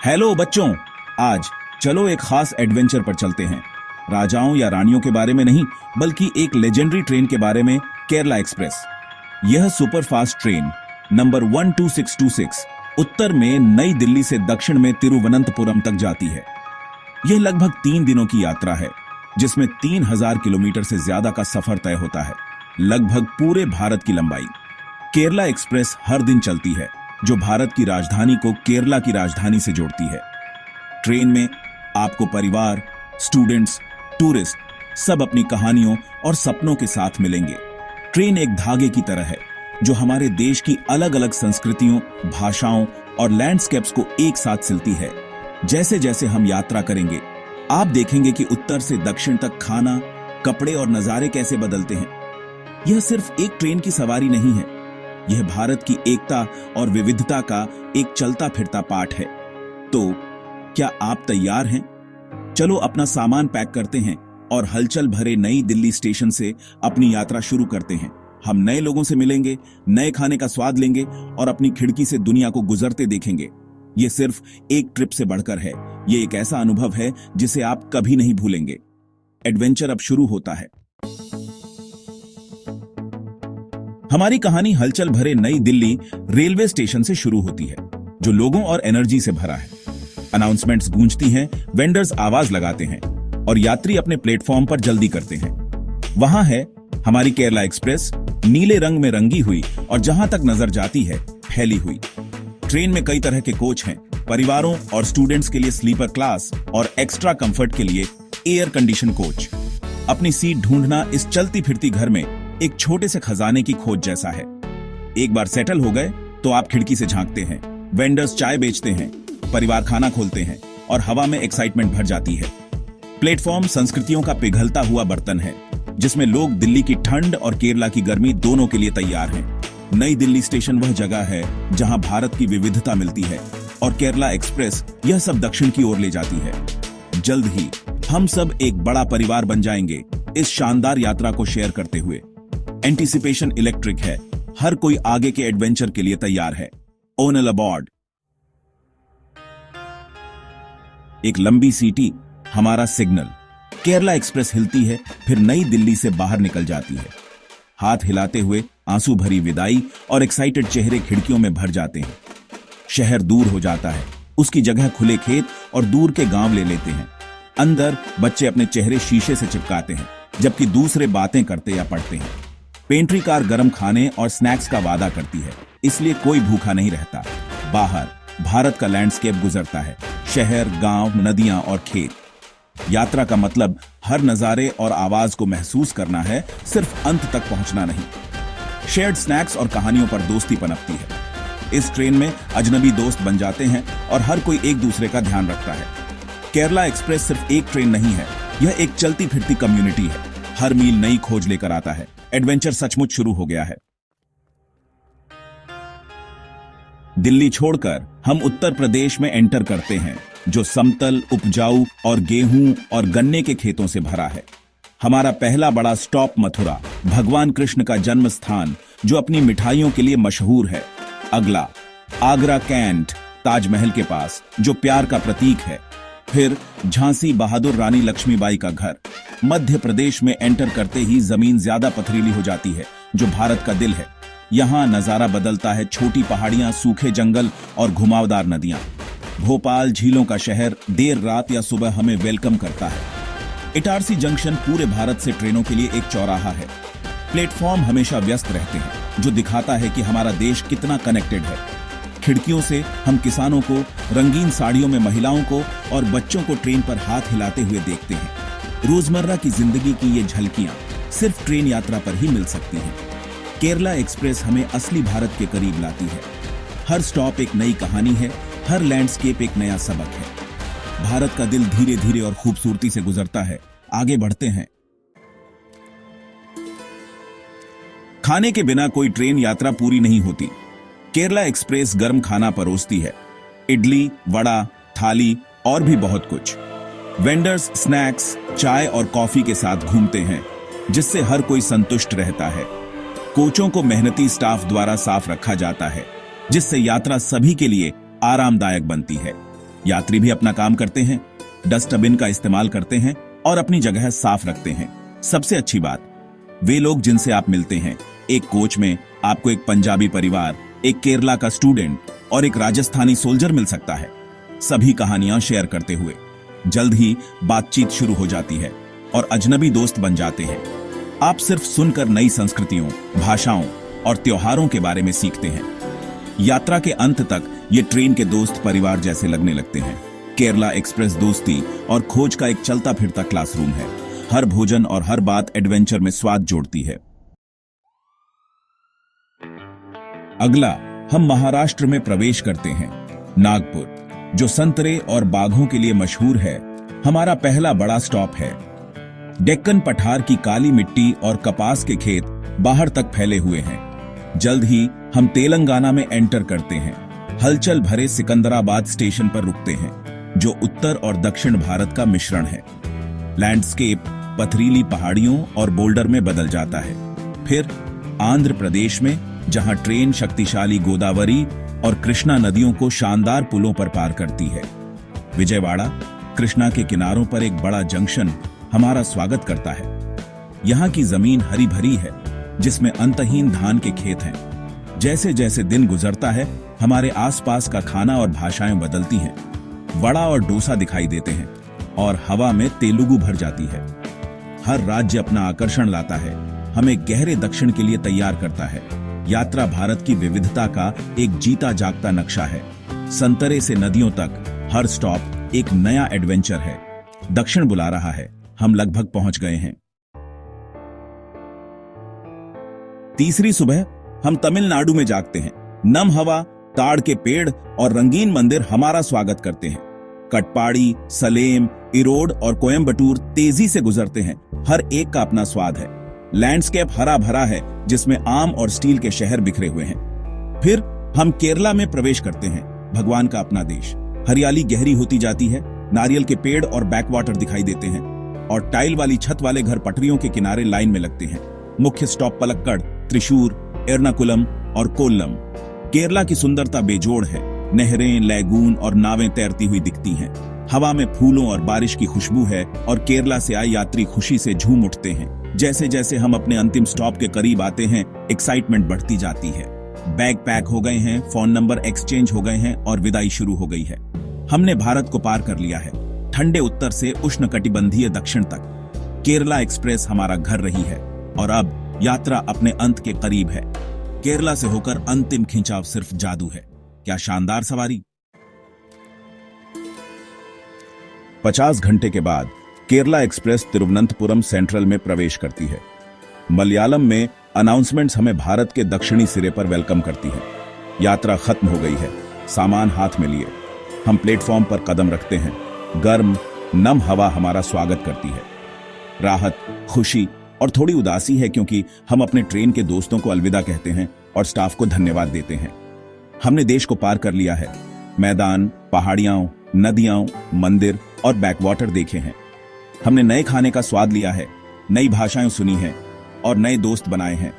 Hello बच्चों, आज चलो एक खास एडवेंचर पर चलते हैं। राजाओं या रानियों के बारे में नहीं, बल्कि एक लेजेंडरी ट्रेन के बारे में, केरला एक्सप्रेस। यह सुपरफास्ट ट्रेन नंबर 12626 उत्तर में नई दिल्ली से दक्षिण में तिरुवनंतपुरम तक जाती है। यह लगभग 3 दिनों की यात्रा है, जिसमें 3000 किलोमीटर से ज्यादा का सफर तय होता है, लगभग पूरे भारत की लंबाई। केरला एक्सप्रेस हर दिन चलती है, जो भारत की राजधानी को केरला की राजधानी से जोड़ती है। ट्रेन में आपको परिवार, स्टूडेंट्स, टूरिस्ट सब अपनी कहानियों और सपनों के साथ मिलेंगे। ट्रेन एक धागे की तरह है, जो हमारे देश की अलग अलग संस्कृतियों, भाषाओं और लैंडस्केप्स को एक साथ सिलती है। जैसे जैसे हम यात्रा करेंगे, आप देखेंगे कि उत्तर से दक्षिण तक खाना, कपड़े और नजारे कैसे बदलते हैं। यह सिर्फ एक ट्रेन की सवारी नहीं है, यह भारत की एकता और विविधता का एक चलता फिरता पाठ है। तो क्या आप तैयार हैं? चलो अपना सामान पैक करते हैं और हलचल भरे नई दिल्ली स्टेशन से अपनी यात्रा शुरू करते हैं। हम नए लोगों से मिलेंगे, नए खाने का स्वाद लेंगे और अपनी खिड़की से दुनिया को गुजरते देखेंगे। यह सिर्फ एक ट्रिप से बढ़कर है, यह एक ऐसा अनुभव है जिसे आप कभी नहीं भूलेंगे। एडवेंचर अब शुरू होता है। हमारी कहानी हलचल भरे नई दिल्ली रेलवे स्टेशन से शुरू होती है, जो लोगों और एनर्जी से भरा है। अनाउंसमेंट्स गूंजती हैं, वेंडर्स आवाज लगाते हैं और यात्री अपने प्लेटफॉर्म पर जल्दी करते हैं। वहां है हमारी केरला एक्सप्रेस, नीले रंग में रंगी हुई और जहां तक नजर जाती है फैली हुई। ट्रेन में कई तरह के कोच हैं, परिवारों और स्टूडेंट्स के लिए स्लीपर क्लास और एक्स्ट्रा कंफर्ट के लिए एयर कंडीशन कोच। अपनी सीट ढूंढना इस चलती फिरती घर में एक छोटे से खजाने की खोज जैसा है। एक बार सेटल हो गए तो आप खिड़की से झांकते हैं, वेंडर्स चाय बेचते हैं, परिवार खाना खोलते हैं और हवा में एक्साइटमेंट भर जाती है। प्लेटफॉर्म संस्कृतियों का पिघलता हुआ बर्तन है, जिसमें लोग दिल्ली की ठंड और केरला की गर्मी दोनों के लिए तैयार हैं। नई दिल्ली स्टेशन वह जगह है जहां भारत की विविधता मिलती है और केरला एक्सप्रेस यह सब दक्षिण की ओर ले जाती है। जल्द ही हम सब एक बड़ा परिवार बन जाएंगे, इस शानदार यात्रा को शेयर करते हुए। एंटीसिपेशन इलेक्ट्रिक है, हर कोई आगे के एडवेंचर के लिए तैयार है। ऑन अबॉर्ड। एक लंबी सीटी, हमारा सिग्नल। केरला एक्सप्रेस हिलती है, फिर नई दिल्ली से बाहर निकल जाती है। हाथ हिलाते हुए आंसू भरी विदाई और एक्साइटेड चेहरे खिड़कियों में भर जाते हैं। शहर दूर हो जाता है, उसकी जगह खुले खेत और दूर के गांव ले लेते हैं। अंदर बच्चे अपने चेहरे शीशे से चिपकाते हैं, जबकि दूसरे बातें करते या पढ़ते हैं। पेंट्री कार गर्म खाने और स्नैक्स का वादा करती है, इसलिए कोई भूखा नहीं रहता। बाहर भारत का लैंडस्केप गुजरता है, शहर, गांव, नदियां और खेत। यात्रा का मतलब हर नजारे और आवाज को महसूस करना है, सिर्फ अंत तक पहुंचना नहीं। शेयर्ड स्नैक्स और कहानियों पर दोस्ती पनपती है। इस ट्रेन में अजनबी दोस्त बन जाते हैं और हर कोई एक दूसरे का ध्यान रखता है। केरला एक्सप्रेस सिर्फ एक ट्रेन नहीं है, यह एक चलती फिरती कम्युनिटी है। हर मील नई खोज लेकर आता है। एडवेंचर सचमुच शुरू हो गया है। दिल्ली छोड़कर हम उत्तर प्रदेश में एंटर करते हैं, जो समतल, उपजाऊ और गेहूं और गन्ने के खेतों से भरा है। हमारा पहला बड़ा स्टॉप मथुरा, भगवान कृष्ण का जन्म स्थान, जो अपनी मिठाइयों के लिए मशहूर है। अगला आगरा कैंट, ताजमहल के पास, जो प्यार का प्रतीक है। फिर झांसी बहादुर रानी लक्ष्मीबाई का घर। मध्य प्रदेश में एंटर करते ही जमीन ज्यादा पथरीली हो जाती है, जो भारत का दिल है। यहाँ नजारा बदलता है, छोटी पहाड़ियां, सूखे जंगल और घुमावदार नदियां। भोपाल, झीलों का शहर, देर रात या सुबह हमें वेलकम करता है। इटारसी जंक्शन पूरे भारत से ट्रेनों के लिए एक चौराहा है। प्लेटफॉर्म हमेशा व्यस्त रहते हैं, जो दिखाता है कि हमारा देश कितना कनेक्टेड है। खिड़कियों से हम किसानों को, रंगीन साड़ियों में महिलाओं को और बच्चों को ट्रेन पर हाथ हिलाते हुए देखते हैं। रोजमर्रा की जिंदगी की ये झलकियां सिर्फ ट्रेन यात्रा पर ही मिल सकती हैं। केरला एक्सप्रेस हमें असली भारत के करीब लाती है। हर स्टॉप एक नई कहानी है, हर लैंडस्केप एक नया सबक है। भारत का दिल धीरे धीरे और खूबसूरती से गुजरता है। आगे बढ़ते हैं। खाने के बिना कोई ट्रेन यात्रा पूरी नहीं होती। केरला एक्सप्रेस गर्म खाना परोसती है, इडली, वड़ा, थाली और भी बहुत कुछ। वेंडर्स स्नैक्स, चाय और कॉफी के साथ घूमते हैं, जिससे हर कोई संतुष्ट रहता है। कोचों को मेहनती स्टाफ द्वारा साफ रखा जाता है, जिससे यात्रा सभी के लिए आरामदायक बनती है। यात्री भी अपना काम करते हैं, डस्टबिन का इस्तेमाल करते हैं और अपनी जगह साफ रखते हैं। सबसे अच्छी बात, वे लोग जिनसे आप मिलते हैं, एक कोच में आपको एक पंजाबी परिवार, एक केरला का स्टूडेंट और एक राजस्थानी सोल्जर मिल सकता है। सभी कहानियां शेयर करते हुए जल्द ही बातचीत शुरू हो जाती है और अजनबी दोस्त बन जाते हैं। आप सिर्फ सुनकर नई संस्कृतियों, भाषाओं और त्योहारों के बारे में सीखते हैं। यात्रा के अंत तक ये ट्रेन के दोस्त परिवार जैसे लगने लगते हैं। केरला एक्सप्रेस दोस्ती और खोज का एक चलता फिरता क्लासरूम है। हर भोजन और हर बात एडवेंचर में स्वाद जोड़ती है। अगला हम महाराष्ट्र में प्रवेश करते हैं। नागपुर, जो संतरे और बाघों के लिए मशहूर है, हमारा पहला बड़ा स्टॉप है। डेक्कन पठार की काली मिट्टी और कपास के खेत बाहर तक फैले हुए हैं। जल्द ही हम तेलंगाना में एंटर करते हैं। हलचल भरे सिकंदराबाद स्टेशन पर रुकते हैं, जो उत्तर और दक्षिण भारत का मिश्रण है। लैंडस्केप पथरीली पहाड़ियों और बोल्डर में बदल जाता है। फिर आंध्र प्रदेश में, जहां ट्रेन शक्तिशाली गोदावरी और कृष्णा नदियों को शानदार पुलों पर पार करती है। विजयवाड़ा, कृष्णा के किनारों पर एक बड़ा जंक्शन हमारा स्वागत करता है। यहाँ की जमीन हरी भरी है, जिसमें अंतहीन धान के खेत हैं। जैसे जैसे दिन गुजरता है, हमारे आसपास का खाना और भाषाएं बदलती हैं। वड़ा और डोसा दिखाई देते हैं और हवा में तेलुगु भर जाती है। हर राज्य अपना आकर्षण लाता है, हमें गहरे दक्षिण के लिए तैयार करता है। यात्रा भारत की विविधता का एक जीता जागता नक्शा है। संतरे से नदियों तक हर स्टॉप एक नया एडवेंचर है। दक्षिण बुला रहा है, हम लगभग पहुंच गए हैं। तीसरी सुबह हम तमिलनाडु में जागते हैं। नम हवा, ताड़ के पेड़ और रंगीन मंदिर हमारा स्वागत करते हैं। कटपाड़ी, सलेम, इरोड और कोयम्बटूर तेजी से गुजरते हैं। हर एक का अपना स्वाद है। लैंडस्केप हरा भरा है, जिसमें आम और स्टील के शहर बिखरे हुए हैं। फिर हम केरला में प्रवेश करते हैं, भगवान का अपना देश। हरियाली गहरी होती जाती है, नारियल के पेड़ और बैकवाटर दिखाई देते हैं और टाइल वाली छत वाले घर पटरियों के किनारे लाइन में लगते हैं। मुख्य स्टॉप पलक्कड़, त्रिशूर, एर्नाकुलम और कोल्लम। केरला की सुंदरता बेजोड़ है। नहरें, लैगून और नावें तैरती हुई दिखती हैं। हवा में फूलों और बारिश की खुशबू है और केरला से आए यात्री खुशी से झूम उठते हैं। जैसे जैसे हम अपने अंतिम स्टॉप के करीब आते हैं, एक्साइटमेंट बढ़ती जाती है। बैग पैक हो गए हैं, फोन नंबर एक्सचेंज हो गए हैं और विदाई शुरू हो गई है। हमने भारत को पार कर लिया है, ठंडे उत्तर से उष्णकटिबंधीय दक्षिण तक। केरला एक्सप्रेस हमारा घर रही है और अब यात्रा अपने अंत के करीब है। केरला से होकर अंतिम खिंचाव सिर्फ जादू है। क्या शानदार सवारी! 50 घंटे के बाद केरला एक्सप्रेस तिरुवनंतपुरम सेंट्रल में प्रवेश करती है। मलयालम में अनाउंसमेंट्स हमें भारत के दक्षिणी सिरे पर वेलकम करती हैं। यात्रा खत्म हो गई है। सामान हाथ में लिए हम प्लेटफॉर्म पर कदम रखते हैं। गर्म, नम हवा हमारा स्वागत करती है। राहत, खुशी और थोड़ी उदासी है, क्योंकि हम अपने ट्रेन के दोस्तों को अलविदा कहते हैं और स्टाफ को धन्यवाद देते हैं। हमने देश को पार कर लिया है। मैदान, पहाड़ियां, नदियां, मंदिर और बैकवाटर देखे हैं। हमने नए खाने का स्वाद लिया है, नई भाषाएं सुनी हैं और नए दोस्त बनाए हैं।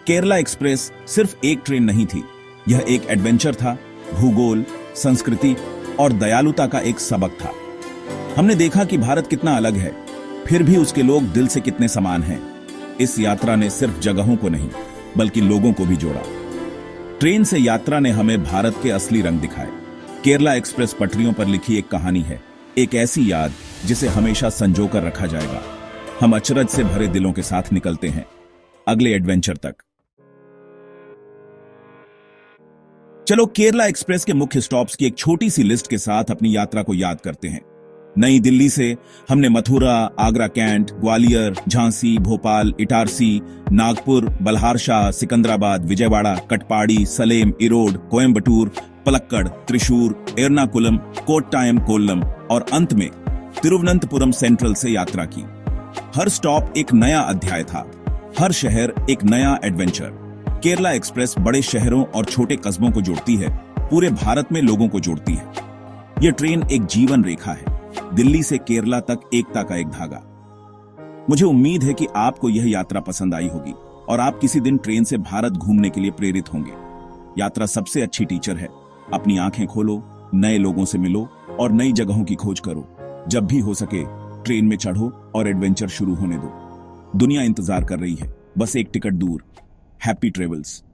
केरला एक्सप्रेस सिर्फ एक ट्रेन नहीं थी, यह एक एडवेंचर था। भूगोल, संस्कृति और दयालुता का एक सबक था। हमने देखा कि भारत कितना अलग है, फिर भी उसके लोग दिल से कितने समान हैं। इस यात्रा ने सिर्फ जगहों को नहीं, बल्कि लोगों को भी जोड़ा। ट्रेन से यात्रा ने हमें भारत के असली रंग दिखाए। केरला एक्सप्रेस पटरियों पर लिखी एक कहानी है, एक ऐसी याद जिसे हमेशा संजो कर रखा जाएगा। हम अचरज से भरे दिलों के साथ निकलते हैं अगले एडवेंचर तक। चलो केरला एक्सप्रेस के मुख्य स्टॉप्स की एक छोटी सी लिस्ट के साथ अपनी यात्रा को याद करते हैं। नई दिल्ली से हमने मथुरा, आगरा कैंट, ग्वालियर, झांसी, भोपाल, इटारसी, नागपुर, बल्हारशाह, सिकंदराबाद, विजयवाड़ा, कटपाड़ी, सलेम, इरोड, कोयम्बटूर, पलक्कड़, त्रिशूर, एर्नाकुलम, कोट्टायम, कोल्लम और अंत में तिरुवनंतपुरम सेंट्रल से यात्रा की। हर स्टॉप एक नया अध्याय था, हर शहर एक नया एडवेंचर। केरला एक्सप्रेस बड़े शहरों और छोटे कस्बों को जोड़ती है, पूरे भारत में लोगों को जोड़ती है। यह ट्रेन एक जीवन रेखा है, दिल्ली से केरला तक एकता का एक धागा। मुझे उम्मीद है कि आपको यह यात्रा पसंद आई होगी और आप किसी दिन ट्रेन से भारत घूमने के लिए प्रेरित होंगे। यात्रा सबसे अच्छी टीचर है। अपनी आंखें खोलो, नए लोगों से मिलो और नई जगहों की खोज करो। जब भी हो सके ट्रेन में चढ़ो और एडवेंचर शुरू होने दो। दुनिया इंतजार कर रही है, बस एक टिकट दूर। Happy travels.